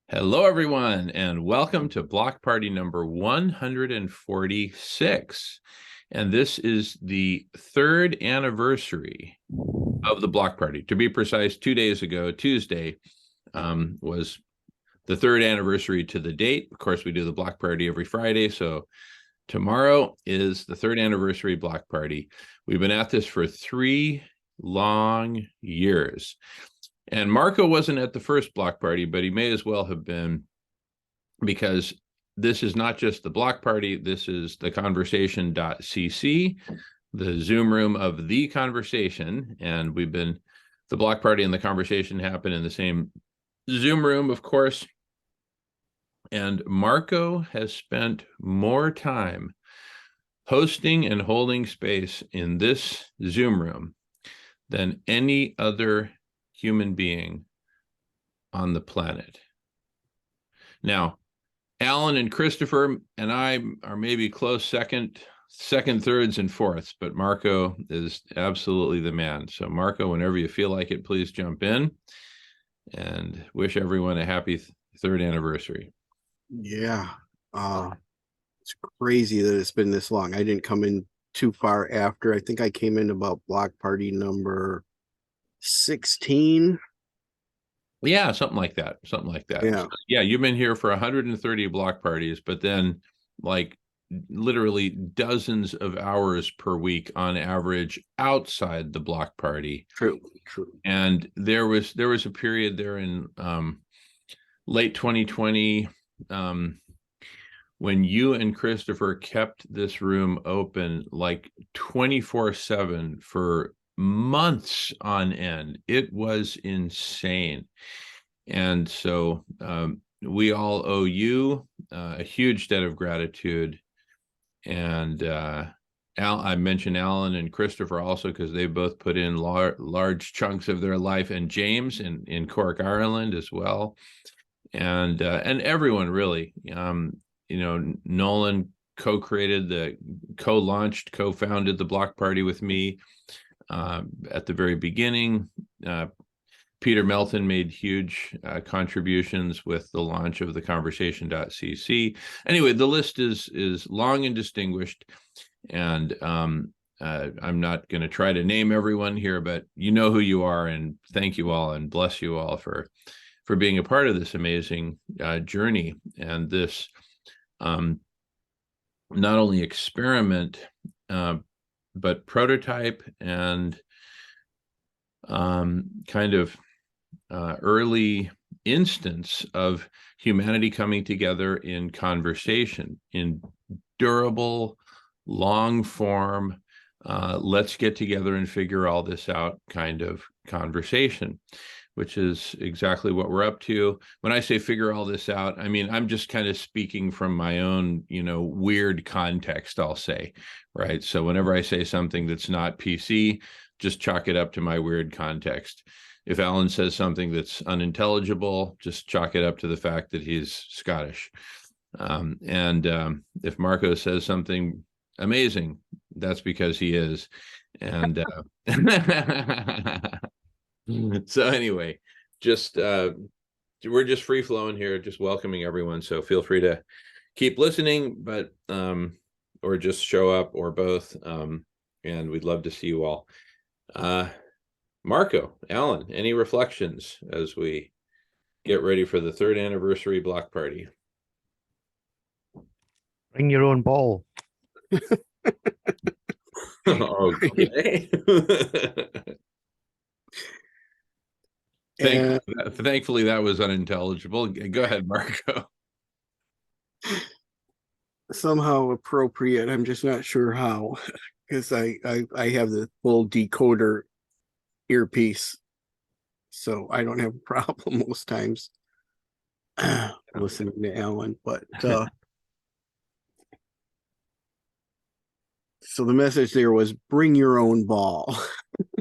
Hello, everyone, and welcome to Block Party number 146. And this is the third anniversary of the Block Party. To be precise, 2 days ago, Tuesday, was the third anniversary to the date. Of course, we do the Block Party every Friday, so tomorrow is the third anniversary Block Party. We've been at this for 3 long years. And Marco wasn't at the first Block Party, but he may as well have been, because this is not just the Block Party, this is the conversation.cc, the Zoom room of the conversation. And the Block Party and the conversation happen in the same Zoom room, of course. And Marco has spent more time hosting and holding space in this Zoom room than any other human being on the planet. Now, Alan and Christopher and I are maybe close second, thirds, and fourths, but Marco is absolutely the man. So Marco, whenever you feel like it, please jump in and wish everyone a happy third anniversary. Yeah. It's crazy that it's been this long. I didn't come in too far after. I think I came in about Block Party number 16. Yeah, something like that. Yeah. So, yeah, you've been here for 130 Block Parties, but then like literally dozens of hours per week on average outside the Block Party. True. And there was a period there in late 2020 when you and Christopher kept this room open like 24/7 for months on end. It was insane. And so we all owe you a huge debt of gratitude. And I mentioned Alan and Christopher also because they both put in large chunks of their life, and James in Cork, Ireland as well. And everyone really, Nolan co-founded the Block Party with me at the very beginning. Peter Melton made huge contributions with the launch of the conversation.cc. Anyway, the list is long and distinguished, and I'm not going to try to name everyone here, but you know who you are, and thank you all and bless you all for being a part of this amazing journey and this not only experiment, but prototype and kind of early instance of humanity coming together in conversation, in durable, long form, let's get together and figure all this out kind of conversation, which is exactly what we're up to. When I say figure all this out, I mean, I'm just kind of speaking from my own, weird context, I'll say, right? So whenever I say something that's not PC, just chalk it up to my weird context. If Alan says something that's unintelligible, just chalk it up to the fact that he's Scottish. If Marco says something amazing, that's because he is. And so anyway, we're just free flowing here, just welcoming everyone. So feel free to keep listening, but or just show up, or both. And we'd love to see you all. Marco, Alan, any reflections as we get ready for the third anniversary Block Party? Bring your own ball. Okay. Thankfully, that was unintelligible. Go ahead, Marco. Somehow appropriate. I'm just not sure how, because I have the full decoder earpiece, so I don't have a problem most times listening to Alan. But so the message there was bring your own ball.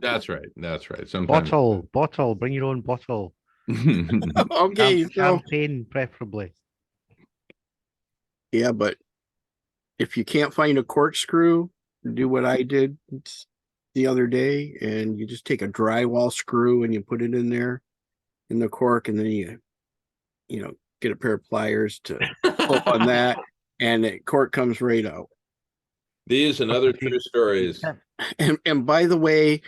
That's right. Sometimes Bottle, bring your own bottle. Okay, champagne preferably. Yeah, but if you can't find a corkscrew, do what I did the other day, and you just take a drywall screw and you put it in there in the cork, and then you get a pair of pliers to pull on that, and the cork comes right out. These and other true stories. And by the way,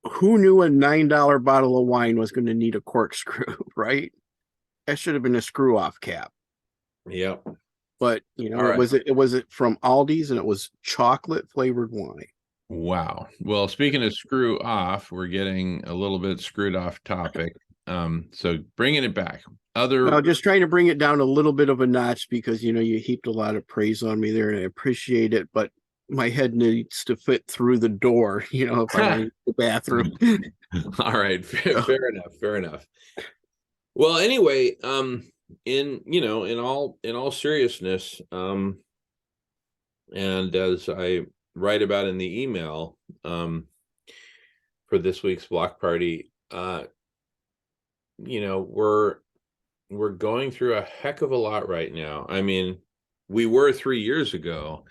who knew a $9 bottle of wine was going to need a corkscrew, right? That should have been a screw off cap. Yep. But you know, All right. it was from Aldi's, and it was chocolate flavored wine. Wow. Well, speaking of screw off, we're getting a little bit screwed off topic. So bringing it back. Well, just trying to bring it down a little bit of a notch, because you know you heaped a lot of praise on me there, and I appreciate it. But my head needs to fit through the door, you know, if I want to use the bathroom. All right, fair enough. Fair enough. Well, anyway, in all seriousness, and as I write about in the email, for this week's block party, we're going through a heck of a lot right now. I mean, we were 3 years ago,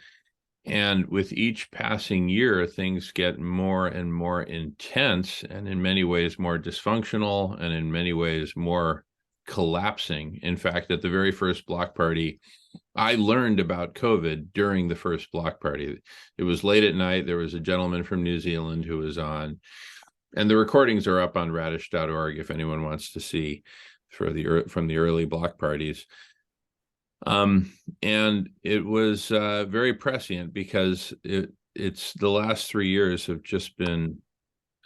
and with each passing year, things get more and more intense, and in many ways more dysfunctional, and in many ways more collapsing. In fact, at the very first block party, I learned about COVID during the first block party. It was late at night. There was a gentleman from New Zealand who was on, and the recordings are up on radish.org if anyone wants to see from the early block parties. And it was very prescient, because it's the last 3 years have just been,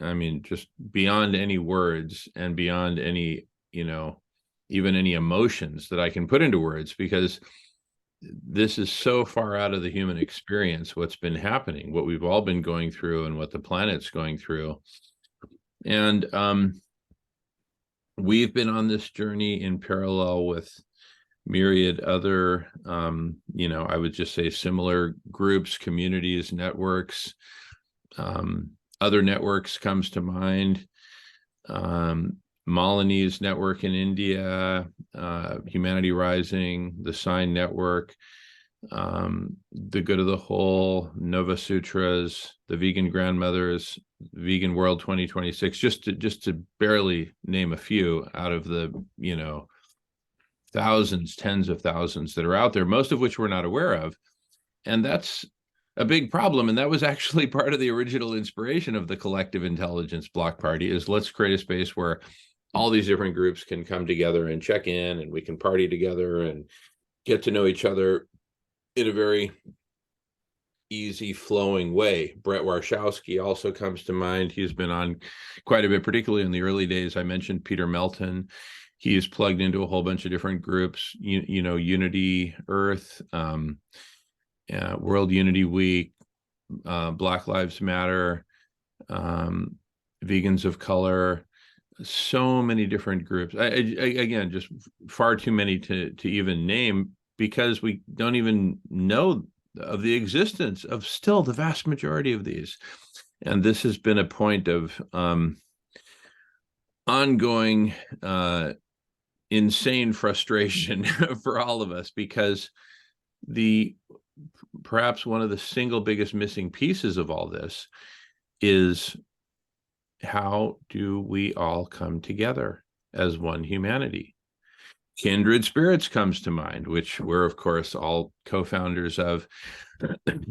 I mean, just beyond any words and beyond any, even any emotions that I can put into words, because this is so far out of the human experience, what's been happening, what we've all been going through, and what the planet's going through. And we've been on this journey in parallel with myriad other, I would just say similar groups, communities, networks. Other networks comes to mind. Malini's network in India, Humanity Rising, the Sign Network, The Good of the Whole, Nova Sutras, the Vegan Grandmothers, Vegan World 2026, just to barely name a few out of the, thousands, tens of thousands that are out there, most of which we're not aware of. And that's a big problem. And that was actually part of the original inspiration of the Collective Intelligence Block Party, is let's create a space where all these different groups can come together and check in, and we can party together and get to know each other in a very easy flowing way. Brett Warshawski also comes to mind. He's been on quite a bit, particularly in the early days. I mentioned Peter Melton. He is plugged into a whole bunch of different groups, Unity Earth, World Unity Week, Black Lives Matter, Vegans of Color, so many different groups. Again, just far too many to even name, because we don't even know of the existence of still the vast majority of these. And this has been a point of ongoing insane frustration for all of us, because perhaps one of the single biggest missing pieces of all this is, how do we all come together as one humanity? Kindred Spirits comes to mind, which we're, of course, all co-founders of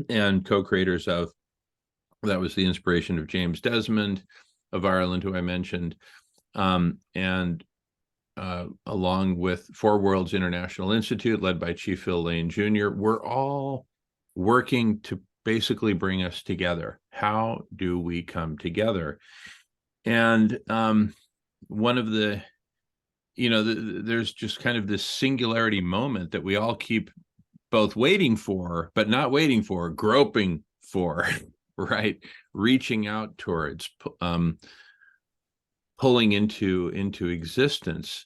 and co-creators of. That was the inspiration of James Desmond of Ireland, who I mentioned, and along with Four Worlds International Institute, led by Chief Phil Lane Jr., we're all working to basically bring us together. How do we come together? And one of the, there's just kind of this singularity moment that we all keep both waiting for, but not waiting for, groping for, right? Reaching out towards, pulling into existence,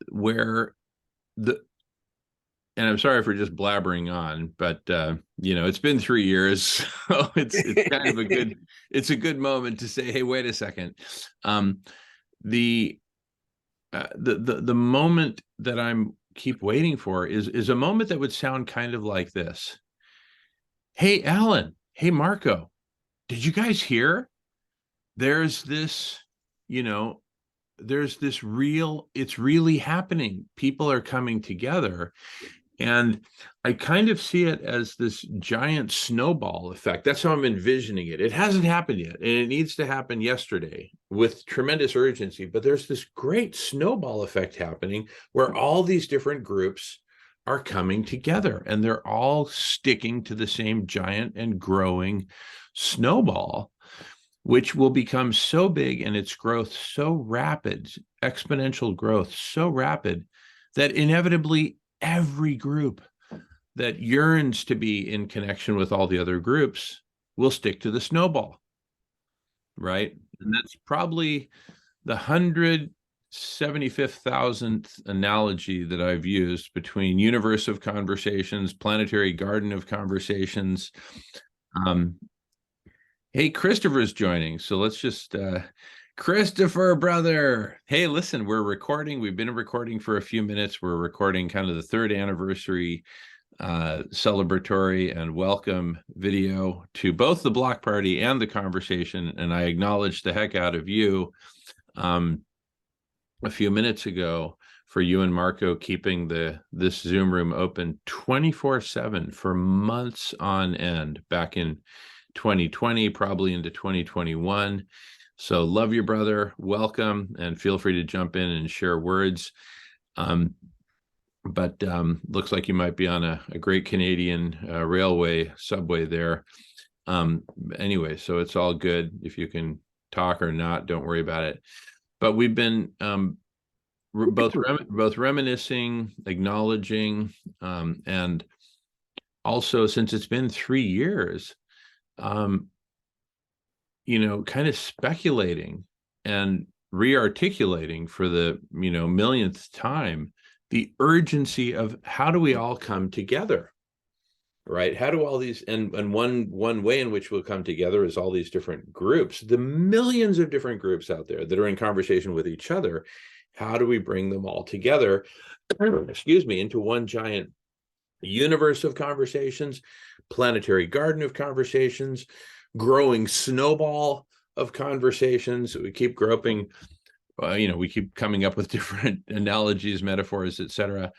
where and I'm sorry for just blabbering on, but it's been 3 years, so it's kind of a good moment to say, hey, wait a second. The moment that I'm keep waiting for is a moment that would sound kind of like this. Hey, Alan. Hey, Marco. Did you guys hear? There's this, there's this it's really happening. People are coming together. And I kind of see it as this giant snowball effect. That's how I'm envisioning it. It hasn't happened yet, and it needs to happen yesterday with tremendous urgency. But there's this great snowball effect happening where all these different groups are coming together, and they're all sticking to the same giant and growing snowball, which will become so big and its growth so rapid, exponential growth so rapid, that inevitably every group that yearns to be in connection with all the other groups will stick to the snowball, right? And that's probably the 175,000th analogy that I've used between universe of conversations, planetary garden of conversations. Hey, Christopher's joining, so let's just Christopher, brother. Hey, listen, we're recording. We've been recording for a few minutes. We're recording kind of the 3rd anniversary celebratory and welcome video to both the block party and the conversation. And I acknowledge the heck out of you a few minutes ago for you and Marco keeping this Zoom room open 24/7 for months on end back in 2020, probably into 2021. So love you, brother. Welcome, and feel free to jump in and share words. But looks like you might be on a great Canadian railway subway there. Anyway, so it's all good. If you can talk or not, don't worry about it. But we've been both reminiscing, acknowledging, and also, since it's been 3 years, kind of speculating and re-articulating for the millionth time the urgency of how do we all come together, right? How do all these and one way in which we'll come together is all these different groups, the millions of different groups out there that are in conversation with each other. How do we bring them all together, excuse me, into one giant universe of conversations, planetary garden of conversations, growing snowball of conversations? We keep groping, we keep coming up with different analogies, metaphors, etc.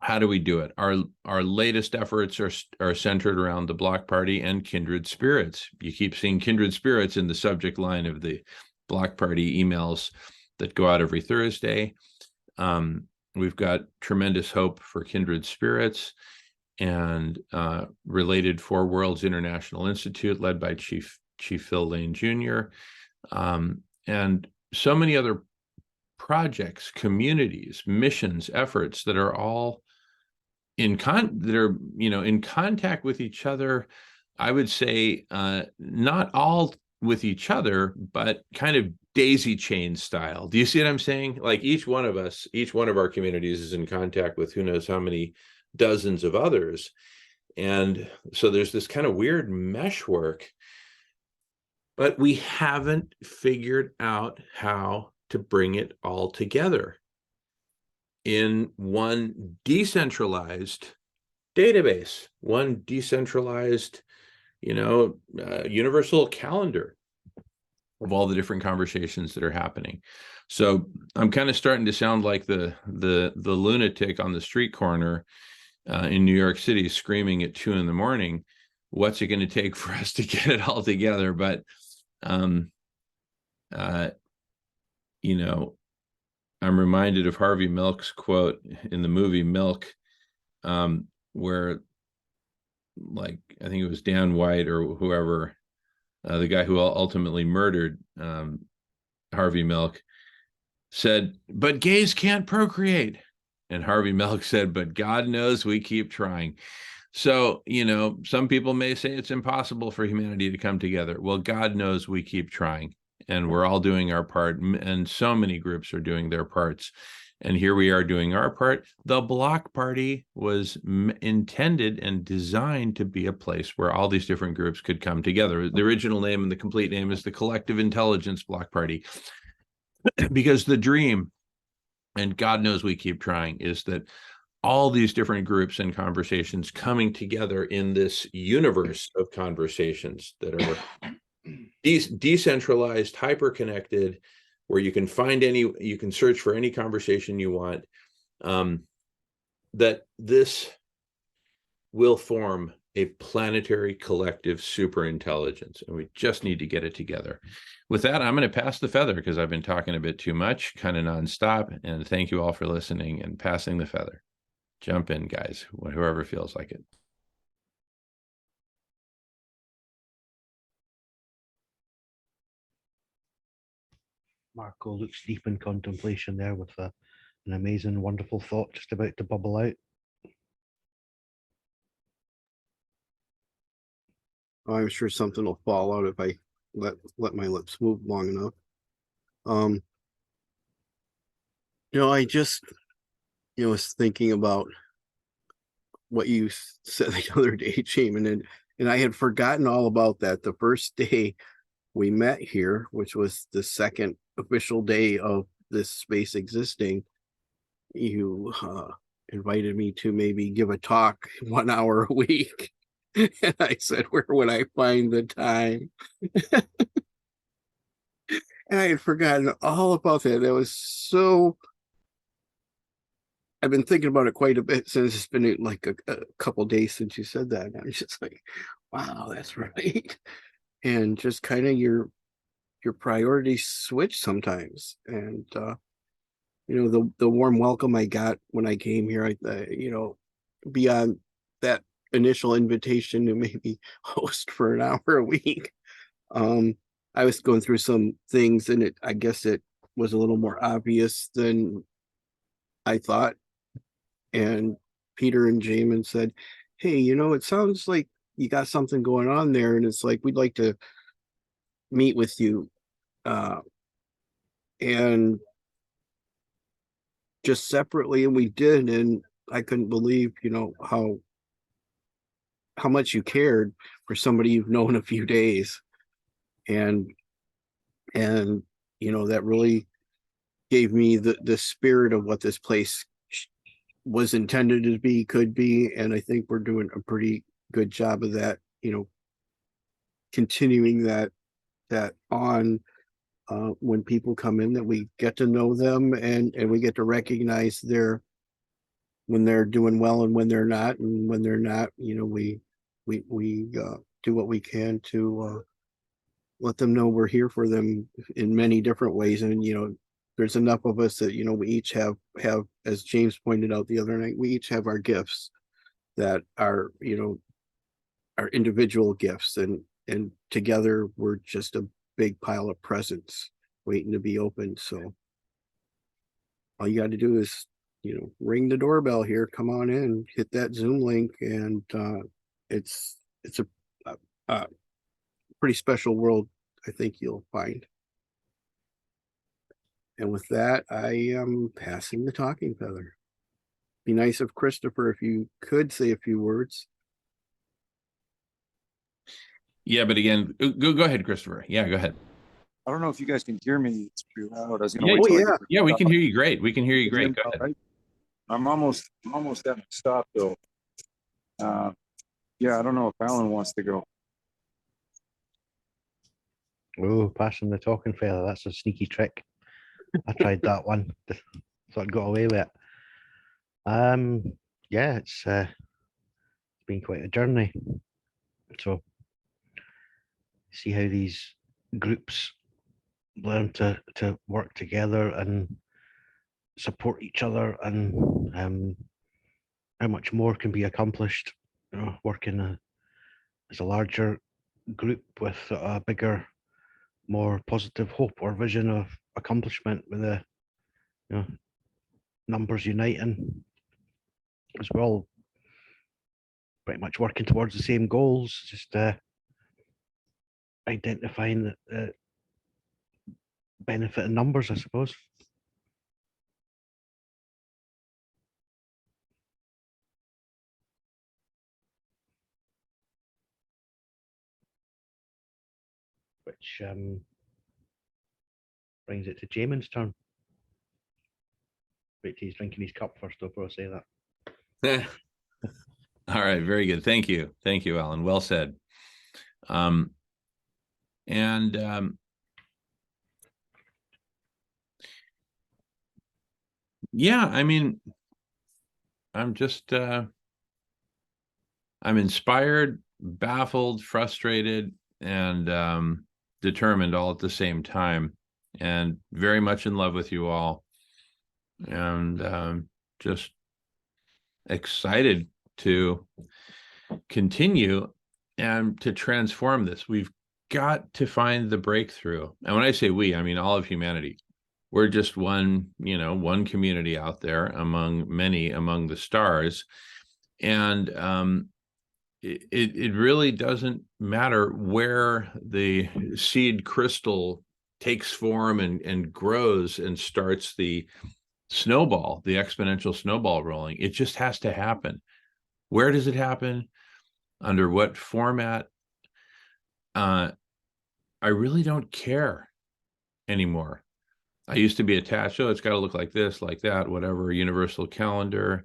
How do we do it? Our latest efforts are centered around the block party and kindred spirits. You keep seeing kindred spirits in the subject line of the block party emails that go out every Thursday. We've got tremendous hope for kindred spirits and related Four Worlds International Institute, led by Chief Phil Lane Jr., and so many other projects, communities, missions, efforts that are all in contact with each other. I would say not all with each other, but kind of daisy chain style. Do you see what I'm saying? Like each one of our communities is in contact with who knows how many dozens of others. And so there's this kind of weird meshwork, but we haven't figured out how to bring it all together in one decentralized database, one decentralized, universal calendar of all the different conversations that are happening. So I'm kind of starting to sound like the lunatic on the street corner in New York City, screaming at 2 a.m. What's it going to take for us to get it all together? But I'm reminded of Harvey Milk's quote in the movie Milk, where, like, I think it was Dan White or whoever, the guy who ultimately murdered Harvey Milk, said, "But gays can't procreate." And Harvey Milk said, "But God knows we keep trying." So, some people may say it's impossible for humanity to come together. Well, God knows we keep trying, and we're all doing our part, and so many groups are doing their parts. And here we are doing our part. The block party was intended and designed to be a place where all these different groups could come together. The original name and the complete name is the Collective Intelligence Block Party, because the dream, and God knows we keep trying, is that all these different groups and conversations coming together in this universe of conversations that are decentralized, hyper connected, where you can search for any conversation you want. That this will form a planetary collective superintelligence, and we just need to get it together. With that, I'm going to pass the feather because I've been talking a bit too much, kind of nonstop. And thank you all for listening and passing the feather. Jump in, guys, whoever feels like it. Marco looks deep in contemplation there with an amazing, wonderful thought just about to bubble out. I'm sure something will fall out if I let my lips move long enough. I just was thinking about what you said the other day, Jamin, and I had forgotten all about that. The first day we met here, which was the second official day of this space existing, you invited me to maybe give a talk 1 hour a week. And I said, where would I find the time? And I had forgotten all about that. That was so. I've been thinking about it quite a bit since it's been like a couple days since you said that. And I'm just like, wow, that's right. And just kind of your priorities switch sometimes. And the warm welcome I got when I came here, beyond that initial invitation to maybe host for an hour a week. I was going through some things, and I guess it was a little more obvious than I thought. And Peter and Jamin said, hey, it sounds like you got something going on there, and it's like we'd like to meet with you. And just separately, and we did, and I couldn't believe, how much you cared for somebody you've known a few days. And that really gave me the spirit of what this place was intended to be, could be. And I think we're doing a pretty good job of that, continuing that on when people come in, that we get to know them, and we get to recognize when they're doing well and when they're not. And when they're not, we do what we can to let them know we're here for them in many different ways. And there's enough of us that we each have, as James pointed out the other night, we each have our gifts that are our individual gifts, and together we're just a big pile of presents waiting to be opened. So all you got to do is ring the doorbell here, come on in, hit that Zoom link, and it's a pretty special world, I think you'll find. And with that, I am passing the talking feather. Be nice if Christopher, if you could say a few words. Yeah, but again, go ahead, Christopher. Yeah, go ahead. I don't know if you guys can hear me. It's pretty loud. I was Yeah, gonna wait till yeah, we can hear you great. We can hear you great. Go ahead. right? I'm almost at my stop though. Yeah, I don't know if Alan wants to go. Oh, passing the talking feather. That's a sneaky trick. I tried that one. So I got away with it. Yeah, it's been quite a journey. So see how these groups learn to work together and support each other, and how much more can be accomplished, working as a larger group with a bigger, more positive hope or vision of accomplishment, with the numbers uniting, as well, pretty much working towards the same goals, just identifying the benefit in numbers, I suppose. Which brings it to Jamin's turn. Wait till he's drinking his cup first before I say that. All right, very good. Thank you, Alan. Well said. And yeah, I mean, I'm just I'm inspired, baffled, frustrated, and determined all at the same time, and very much in love with you all, and just excited to continue and to transform this. We've got to find the breakthrough. And when I say we, I mean all of humanity. We're just one, one community out there among many among the stars. And it really doesn't matter where the seed crystal takes form and grows and starts the snowball, the exponential snowball rolling. It just has to happen. Where does it happen? Under what format? I really don't care anymore. I used to be attached. Oh, it's got to look like this, like that, whatever, universal calendar,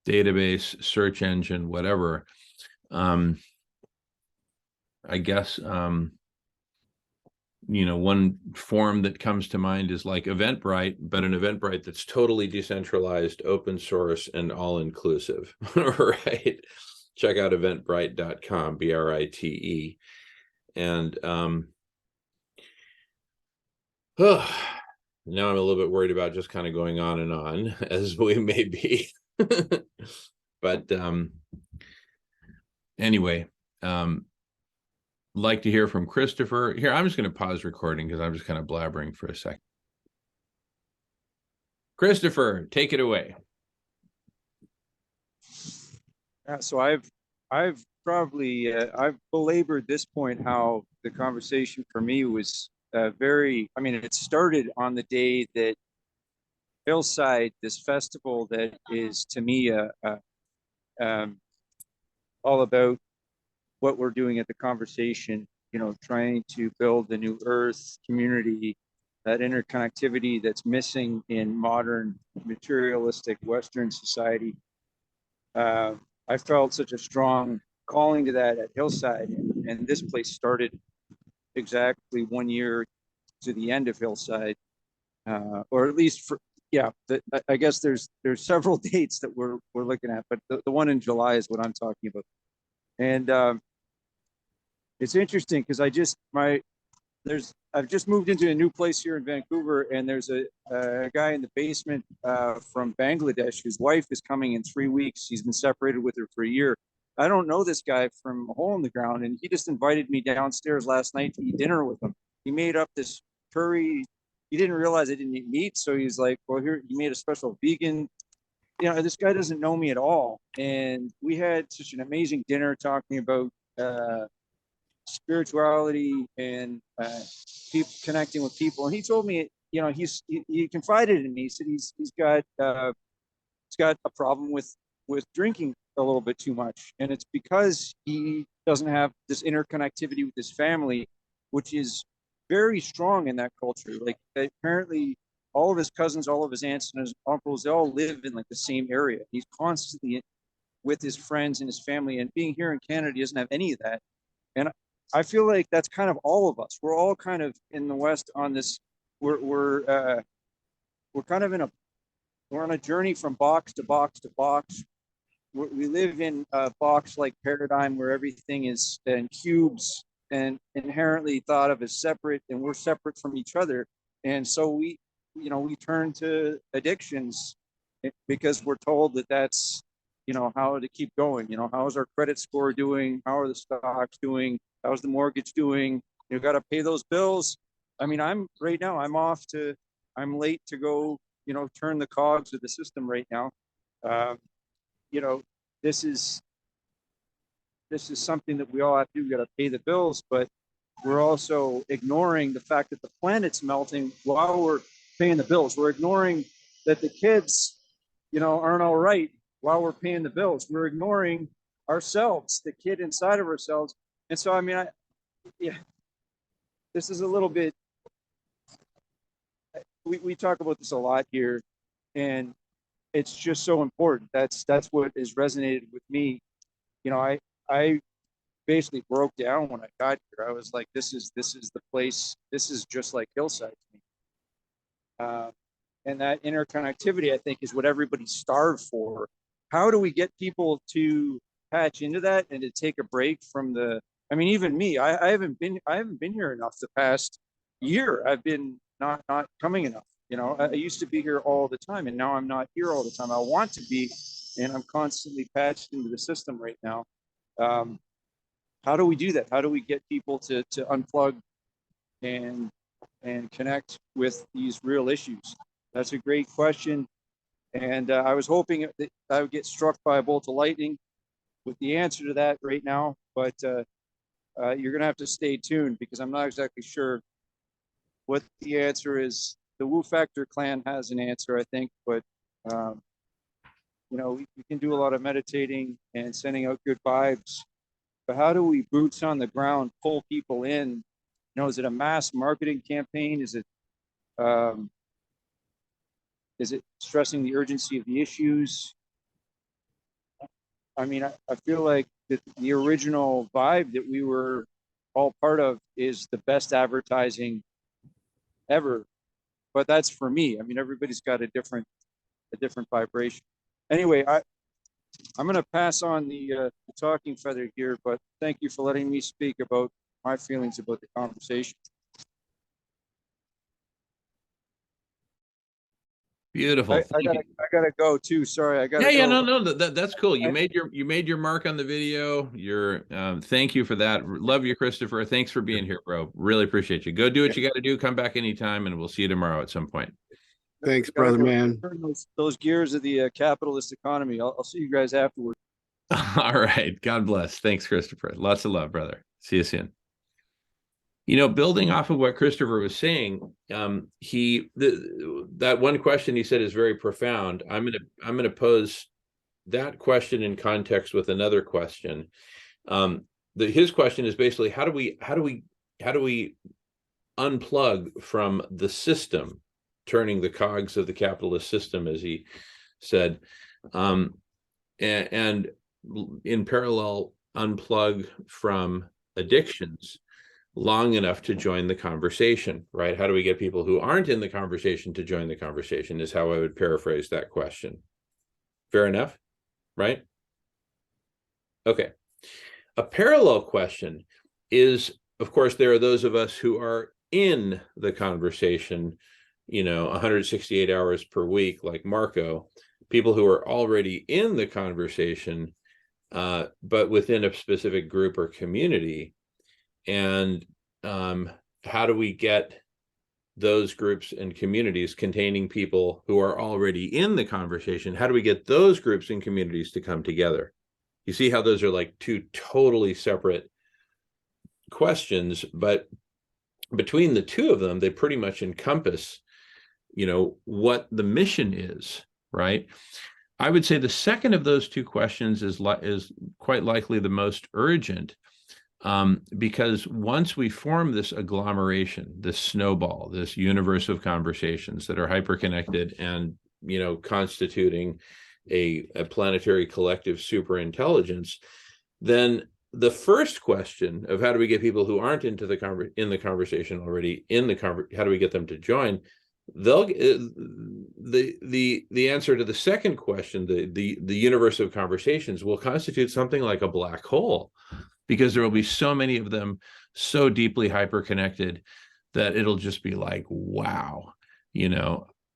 database, search engine, whatever. I guess, one form that comes to mind is like Eventbrite, but an Eventbrite that's totally decentralized, open source, and all inclusive, right? Check out eventbrite.com, BRITE. And now I'm a little bit worried about just kind of going on and on, as we may be. But anyway, like to hear from Christopher. Here, I'm just going to pause recording because I'm just kind of blabbering for a second. Christopher, take it away. Yeah, so I've probably I've belabored this point how the conversation for me was very. I mean, it started on the day that Hillside, this festival that is to me all about what we're doing at the conversation, trying to build the new earth community, that interconnectivity that's missing in modern materialistic Western society. I felt such a strong calling to that at Hillside, and this place started exactly 1 year to the end of Hillside, or at least for, yeah, I guess there's several dates that we're looking at, but the one in July is what I'm talking about. And it's interesting because I've just moved into a new place here in Vancouver, and there's a guy in the basement from Bangladesh whose wife is coming in 3 weeks. He's been separated with her for a year. I don't know this guy from a hole in the ground, and he just invited me downstairs last night to eat dinner with him. He made up this curry. He didn't realize I didn't eat meat, so he's like, "Well, here, he made a special vegan." This guy doesn't know me at all, and we had such an amazing dinner talking about spirituality and people connecting with people. And he told me, he confided in me. He said he's got a problem with drinking a little bit too much, and it's because he doesn't have this interconnectivity with his family, which is very strong in that culture. Like, apparently all of his cousins, all of his aunts and his uncles, they all live in like the same area. He's constantly with his friends and his family, and being here in Canada, he doesn't have any of that. And I feel like that's kind of all of us. We're all kind of in the West on this. We're kind of we're on a journey from box to box to box. We live in a box-like paradigm where everything is in cubes and inherently thought of as separate, and we're separate from each other. And so we turn to addictions because we're told that that's, how to keep going. How is our credit score doing? How are the stocks doing? How's the mortgage doing? You got to pay those bills. I mean, I'm late to go, turn the cogs of the system right now. This is something that we all have to do. We got to pay the bills, but we're also ignoring the fact that the planet's melting while we're paying the bills. We're ignoring that the kids, aren't all right while we're paying the bills. We're ignoring ourselves, the kid inside of ourselves. And so, I mean, this is a little bit, we talk about this a lot here, and it's just so important. That's what has resonated with me. I basically broke down when I got here. I was like, this is the place. This is just like Hillside to me. And that interconnectivity, I think, is what everybody's starved for. How do we get people to patch into that and to take a break from the? I mean, even me, I haven't been here enough the past year. I've been not coming enough. You know, I used to be here all the time, and now I'm not here all the time. I want to be, and I'm constantly patched into the system right now. How do we do that? How do we get people to unplug and connect with these real issues? That's a great question. And I was hoping that I would get struck by a bolt of lightning with the answer to that right now, but you're going to have to stay tuned because I'm not exactly sure what the answer is. The Woo Factor clan has an answer, I think, but you know, we can do a lot of meditating and sending out good vibes, but how do we boots on the ground pull people in? You know, is it a mass marketing campaign? Is it stressing the urgency of the issues? I mean, I feel like the original vibe that we were all part of is the best advertising ever. But that's for me. I mean, everybody's got a different vibration. Anyway, I'm going to pass on the talking feather here, but thank you for letting me speak about my feelings about the conversation. Beautiful. I Thank you. gotta go too. Sorry, I gotta Yeah, go. no, that's cool. You made your mark on the video. Thank you for that. Love you, Christopher. Thanks for being here, bro. Really appreciate you. Go do what you got to do. Come back anytime, and we'll see you tomorrow at some point. Thanks, Gotta brother, go man. turn those gears of the capitalist economy. I'll see you guys afterwards. All right. God bless. Thanks, Christopher. Lots of love, brother. See you soon. You know, building off of what Christopher was saying, that one question he said is very profound. I'm gonna pose that question in context with another question. His question is basically how do we unplug from the system, turning the cogs of the capitalist system, as he said, and in parallel unplug from addictions long enough to join the conversation, right? How do we get people who aren't in the conversation to join the conversation is how I would paraphrase that question. Fair enough, right? Okay. A parallel question is, of course, there are those of us who are in the conversation, 168 hours per week, like Marco, people who are already in the conversation, but within a specific group or community. And how do we get those groups and communities containing people who are already in the conversation? How do we get those groups and communities to come together? You see how those are like two totally separate questions, but between the two of them, they pretty much encompass, what the mission is, right? I would say the second of those two questions is quite likely the most urgent. Because once we form this agglomeration, this snowball, this universe of conversations that are hyperconnected and, constituting a planetary collective superintelligence, then the first question of how do we get people who aren't in the conversation already how do we get them to join? They'll the answer to the second question, the universe of conversations, will constitute something like a black hole, because there will be so many of them so deeply hyperconnected that it'll just be like, wow,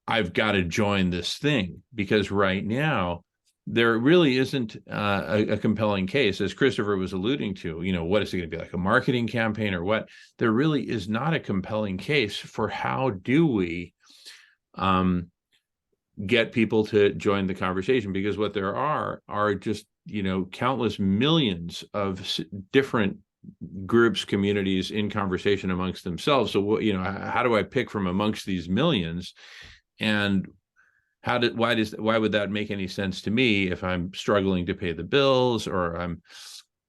I've got to join this thing. Because right now, there really isn't a compelling case, as Christopher was alluding to, what is it going to be, like a marketing campaign or what? There really is not a compelling case for how do we get people to join the conversation, because what there are just countless millions of different groups, communities in conversation amongst themselves. So how do I pick from amongst these millions, and why would that make any sense to me if I'm struggling to pay the bills, or I'm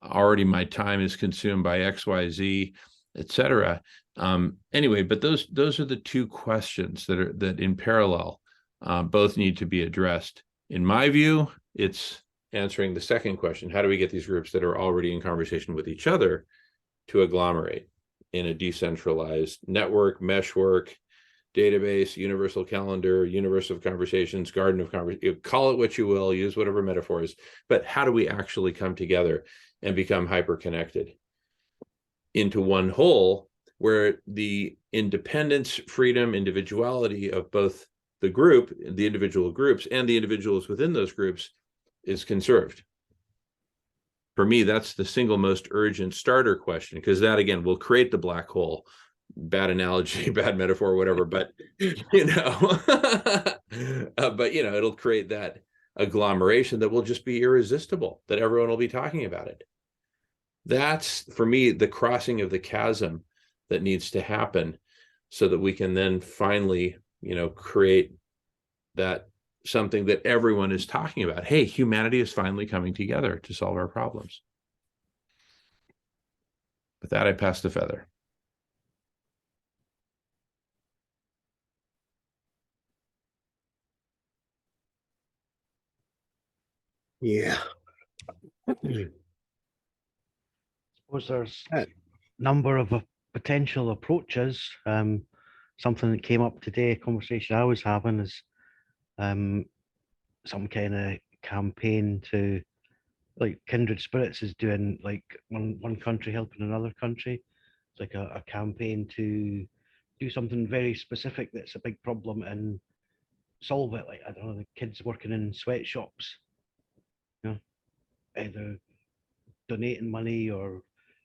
already, my time is consumed by XYZ, etc. Anyway, but those are the two questions that in parallel both need to be addressed. In my view, it's answering the second question, how do we get these groups that are already in conversation with each other to agglomerate in a decentralized network, meshwork, database, universal calendar, universe of conversations, garden of conversation, call it what you will, use whatever metaphors, but how do we actually come together and become hyper connected into one whole, where the independence, freedom, individuality of both the group, the individual groups, and the individuals within those groups is conserved? For me, that's the single most urgent starter question, because that, again, will create the black hole. Bad analogy, bad metaphor, whatever, but but it'll create that agglomeration that will just be irresistible, that everyone will be talking about it. That's, for me, the crossing of the chasm that needs to happen, so that we can then finally, create that something that everyone is talking about. Hey, humanity is finally coming together to solve our problems. With that, I pass the feather. Yeah. Suppose there's Uh, a number of potential approaches. Something that came up today, a conversation I was having, is some kind of campaign to, like, Kindred Spirits is doing, like, one country helping another country. It's like a campaign to do something very specific that's a big problem and solve it. Like, I don't know, the kids working in sweatshops, either donating money or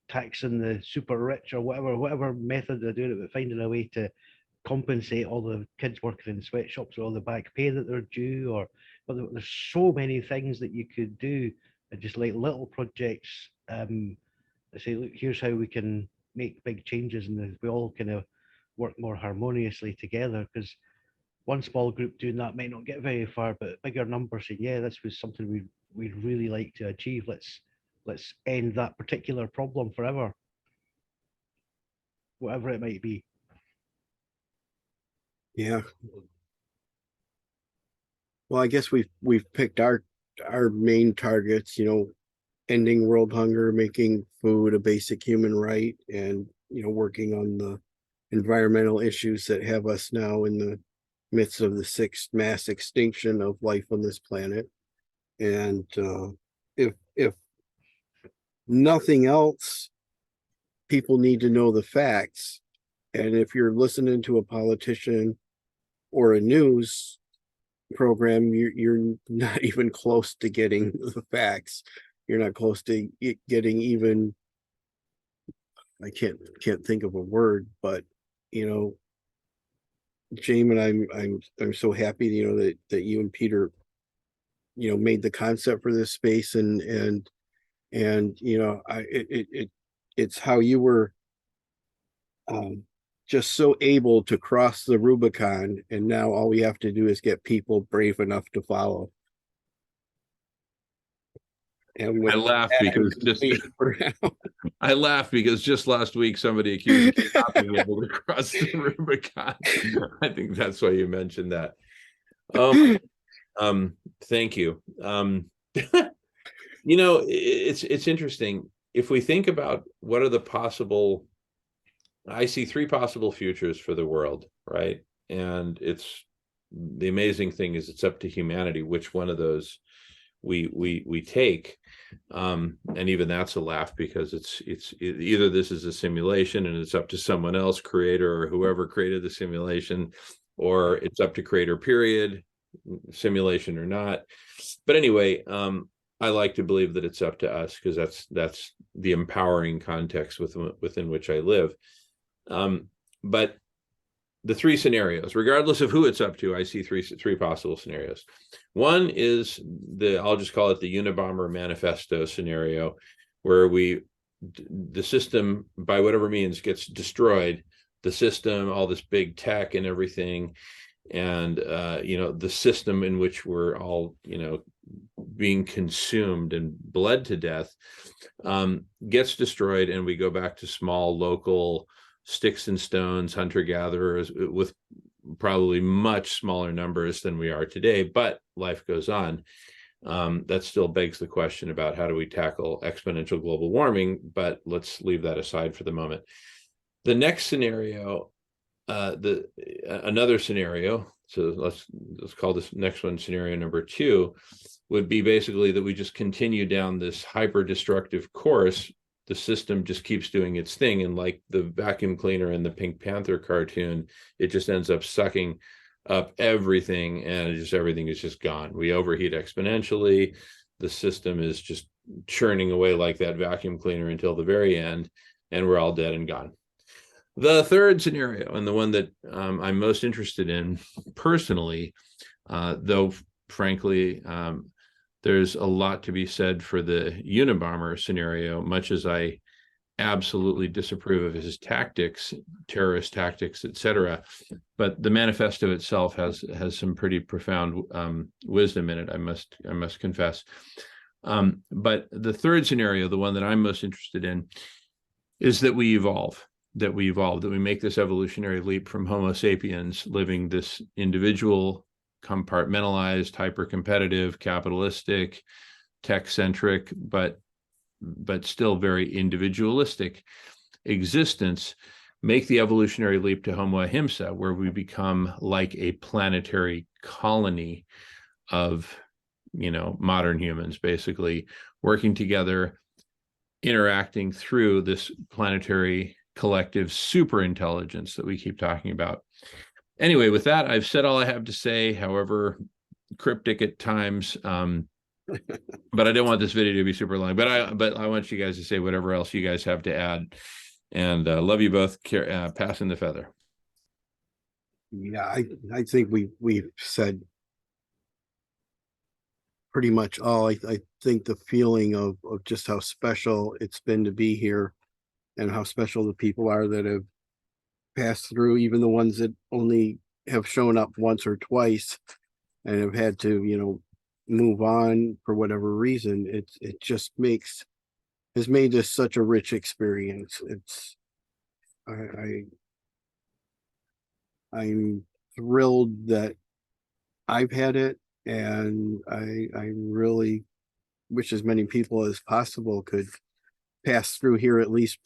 taxing the super rich or whatever method they're doing it, but finding a way to compensate all the kids working in sweatshops or all the back pay that they're due. But there's so many things that you could do, just like little projects. They say, look, here's how we can make big changes, and we all kind of work more harmoniously together, because one small group doing that might not get very far, but bigger numbers saying, yeah, this was something we'd really like to achieve. Let's end that particular problem forever, whatever it might be. Yeah. Well, I guess we've picked our main targets, ending world hunger, making food a basic human right, and working on the environmental issues that have us now in the midst of the 6th mass extinction of life on this planet. And if nothing else, people need to know the facts. And if you're listening to a politician or a news program, you're not even close to getting the facts. You're not close to getting even, I can't think of a word, but Jamin, I'm so happy, that you and Peter, made the concept for this space, and it's how you were just so able to cross the Rubicon, and now all we have to do is get people brave enough to follow. And I laugh because I laugh because just last week somebody accused me of not being able to cross the Rubicon. I think that's why you mentioned that. Thank you. It's interesting. If we think about what are the possible, I see 3 possible futures for the world, right? And the amazing thing is it's up to humanity which one of those we take. And even that's a laugh, because it's either this is a simulation and it's up to someone else, creator or whoever created the simulation, or it's up to creator period, simulation or not. But anyway, I like to believe that it's up to us, because that's the empowering context within which I live. But the 3 scenarios, regardless of who it's up to, I see three possible scenarios. One is I'll just call it the Unabomber manifesto scenario, where the system, by whatever means, gets destroyed. The system, all this big tech and everything, and the system in which we're all being consumed and bled to death, gets destroyed, and we go back to small local sticks and stones hunter-gatherers with probably much smaller numbers than we are today, but life goes on. That still begs the question about how do we tackle exponential global warming, but let's leave that aside for the moment. The next scenario, another scenario, so let's call this next one scenario number 2, would be basically that we just continue down this hyper destructive course. The system just keeps doing its thing, and like the vacuum cleaner in the Pink Panther cartoon, it just ends up sucking up everything, and everything is just gone. We overheat exponentially. The system is just churning away like that vacuum cleaner until the very end, and we're all dead and gone. The third scenario, and the one that I'm most interested in personally, though frankly, there's a lot to be said for the Unabomber scenario, much as I absolutely disapprove of his tactics, terrorist tactics, etc. But the manifesto itself has some pretty profound wisdom in it, I must confess. But the third scenario, the one that I'm most interested in, is that we evolve, that we make this evolutionary leap from Homo sapiens living this individual, compartmentalized, hyper-competitive, capitalistic, tech-centric, but still very individualistic existence, make the evolutionary leap to Homo ahimsa, where we become like a planetary colony of, modern humans, basically working together, interacting through this planetary collective super intelligence that we keep talking about. Anyway, with that, I've said all I have to say, however cryptic at times, but I don't want this video to be super long, but I want you guys to say whatever else you guys have to add, and love you both. Passing the feather. Yeah, I think we've said pretty much all. I think the feeling of just how special it's been to be here, and how special the people are that have passed through, even the ones that only have shown up once or twice and have had to, move on for whatever reason. It just has made this such a rich experience. I'm thrilled that I've had it, and I really wish as many people as possible could pass through here at least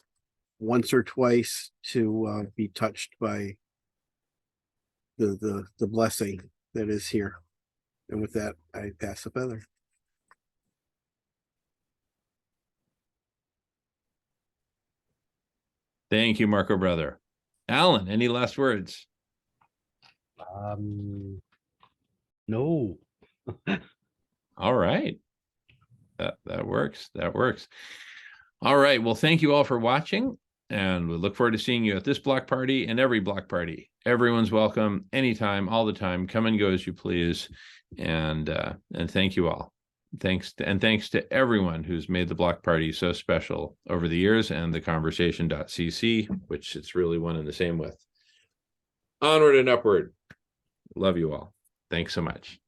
once or twice to be touched by the blessing that is here. And with that, I pass the feather. Thank you, Marco brother. Alan, any last words? No. All right. That works. That works. All right. Well, thank you all for watching, and we look forward to seeing you at this block party and every block party. Everyone's welcome anytime, all the time. Come and go as you please. And thank you all. Thanks to everyone who's made the block party so special over the years, and the conversation.cc, which it's really one and the same with. Onward and upward. Love you all. Thanks so much.